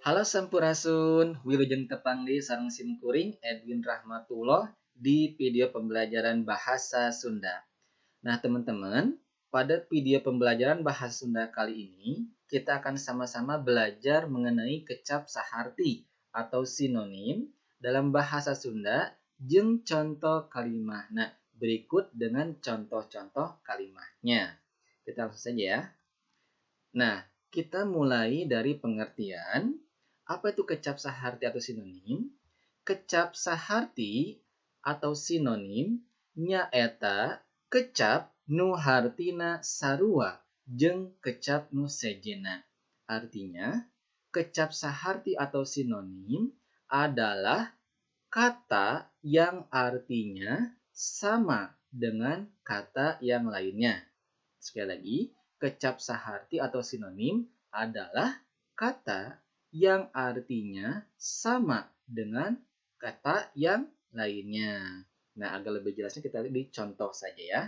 Halo Sampurasun, Wilujeng Tepangdi sareng Simkuring Edwin Rahmatullah di video pembelajaran bahasa Sunda. Nah teman-teman, pada video pembelajaran bahasa Sunda kali ini, kita akan sama-sama belajar mengenai kecap saharti atau sinonim dalam bahasa Sunda jeung contoh kalimah. Nah, berikut dengan contoh-contoh kalimahnya. Kita langsung saja ya. Nah, kita mulai dari pengertian. Apa itu kecap saharti atau sinonim? Kecap saharti atau sinonim nyaeta kecap nu hartina sarua jeung kecap nu sejena. Artinya, kecap saharti atau sinonim adalah kata yang artinya sama dengan kata yang lainnya. Sekali lagi, kecap saharti atau sinonim adalah kata yang artinya sama dengan kata yang lainnya. Nah, agar lebih jelasnya kita lihat di contoh saja ya.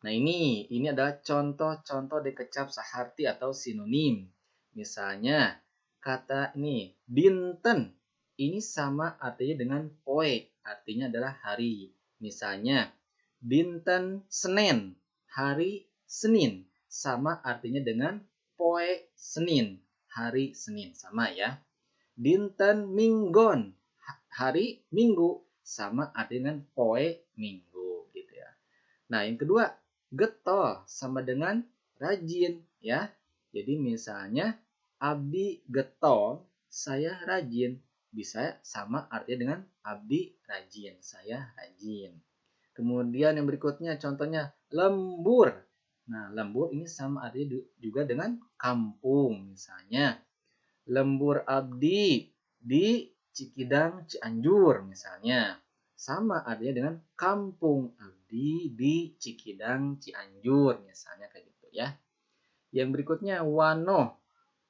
Nah, ini adalah contoh-contoh dari kecap saharti atau sinonim. Misalnya, kata ini dinten. Ini sama artinya dengan poe, artinya adalah hari. Misalnya, dinten Senin, hari Senin, sama artinya dengan poe Senin, hari Senin, sama ya. Dinten Minggon, hari Minggu, sama artinya dengan poe Minggu gitu ya. Nah, yang kedua, getol sama dengan rajin ya. Jadi misalnya abdi getol, saya rajin. Bisa sama artinya dengan abdi rajin, saya rajin. Kemudian yang berikutnya contohnya lembur. Nah, lembur ini sama artinya juga dengan kampung. Misalnya lembur abdi di Cikidang Cianjur misalnya. Sama artinya dengan kampung abdi di Cikidang Cianjur misalnya kayak gitu ya. Yang berikutnya wano.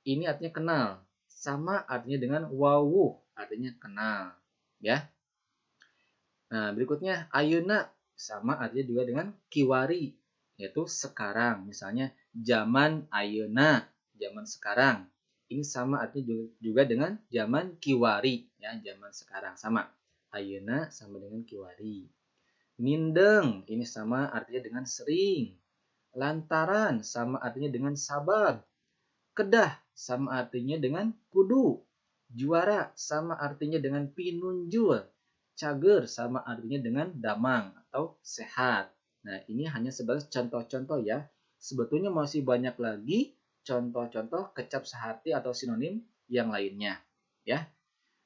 Ini artinya kenal. Sama artinya dengan wawuh, artinya kenal ya. Nah, berikutnya ayeuna sama artinya juga dengan kiwari, yaitu sekarang. Misalnya zaman ayeuna, zaman sekarang. Ini sama artinya juga dengan zaman kiwari, ya, zaman sekarang sama. Ayeuna sama dengan kiwari. Mindeng, ini sama artinya dengan sering. Lantaran sama artinya dengan sabab. Kedah sama artinya dengan kudu. Juara sama artinya dengan pinunjul. Cager sama artinya dengan damang atau sehat. Nah, ini hanya sebagai contoh-contoh ya. Sebetulnya masih banyak lagi contoh-contoh kecap saharti atau sinonim yang lainnya. Ya.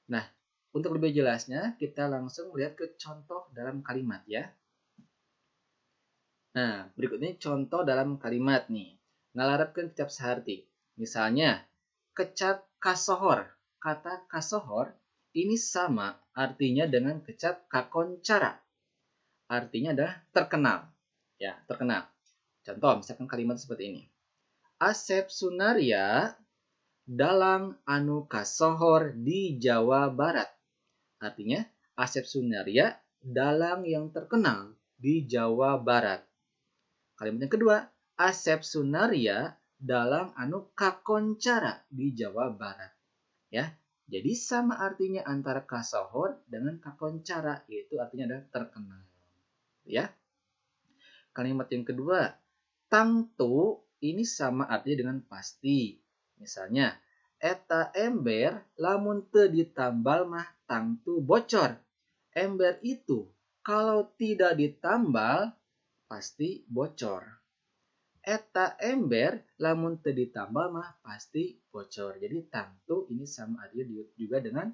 Nah, untuk lebih jelasnya kita langsung lihat ke contoh dalam kalimat ya. Nah, berikutnya contoh dalam kalimat nih. Ngalarapkeun kecap saharti. Misalnya, kecap kasohor. Kata kasohor ini sama artinya dengan kecap kakoncara. Artinya adalah terkenal. Ya, terkenal. Contoh, misalkan kalimat seperti ini. Asep Sunaria dalang anu kasohor di Jawa Barat. Artinya, Asep Sunaria dalang yang terkenal di Jawa Barat. Kalimat yang kedua, Asep Sunaria dalang anu kakoncara di Jawa Barat. Ya, jadi sama artinya antara kasohor dengan kakoncara, yaitu artinya adalah terkenal. Ya. Kalimat yang kedua, tangtu ini sama artinya dengan pasti. Misalnya, eta ember lamun teu ditambal mah tangtu bocor. Ember itu kalau tidak ditambal pasti bocor. Eta ember lamun teu ditambal mah pasti bocor. Jadi tangtu ini sama artinya juga dengan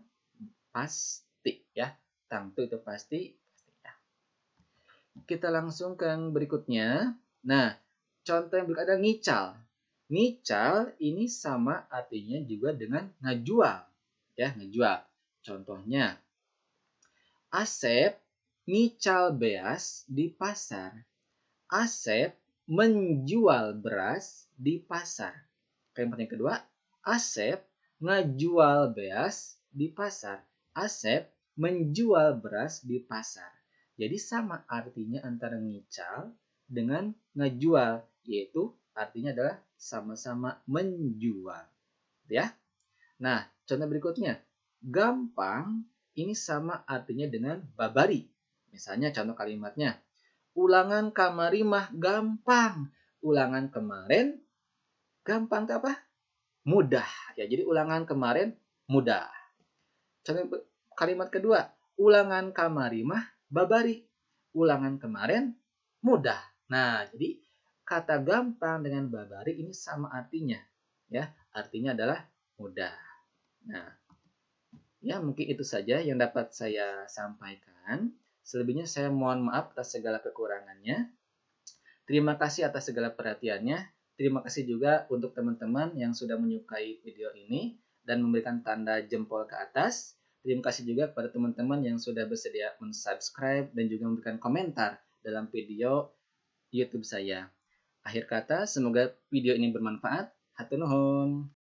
pasti ya. Tangtu itu pasti ya. Kita langsung ke yang berikutnya. Nah, contoh yang berikutnya ada ngical. Ngical ini sama artinya juga dengan ngajual. Ya, ngajual. Contohnya, Asep ngical beas di pasar. Asep menjual beras di pasar. Kalimat yang kedua, Asep ngajual beas di pasar. Asep menjual beras di pasar. Jadi sama artinya antara ngical dengan ngajual, yaitu artinya adalah sama-sama menjual. ya. Nah, contoh berikutnya. Gampang ini sama artinya dengan babari. Misalnya contoh kalimatnya. Ulangan kamari mah gampang. Ulangan kemarin gampang itu apa? Mudah. Ya, jadi ulangan kemarin mudah. Contoh kalimat kedua. Ulangan kamari mah babari. Ulangan kemarin mudah. Nah, jadi kata gampang dengan babari ini sama artinya. Ya, artinya adalah mudah. Nah, ya mungkin itu saja yang dapat saya sampaikan. Selebihnya saya mohon maaf atas segala kekurangannya. Terima kasih atas segala perhatiannya. Terima kasih juga untuk teman-teman yang sudah menyukai video ini dan memberikan tanda jempol ke atas. Terima kasih juga kepada teman-teman yang sudah bersedia mensubscribe dan juga memberikan komentar dalam video YouTube saya. Akhir kata, semoga video ini bermanfaat. Hatur nuhun.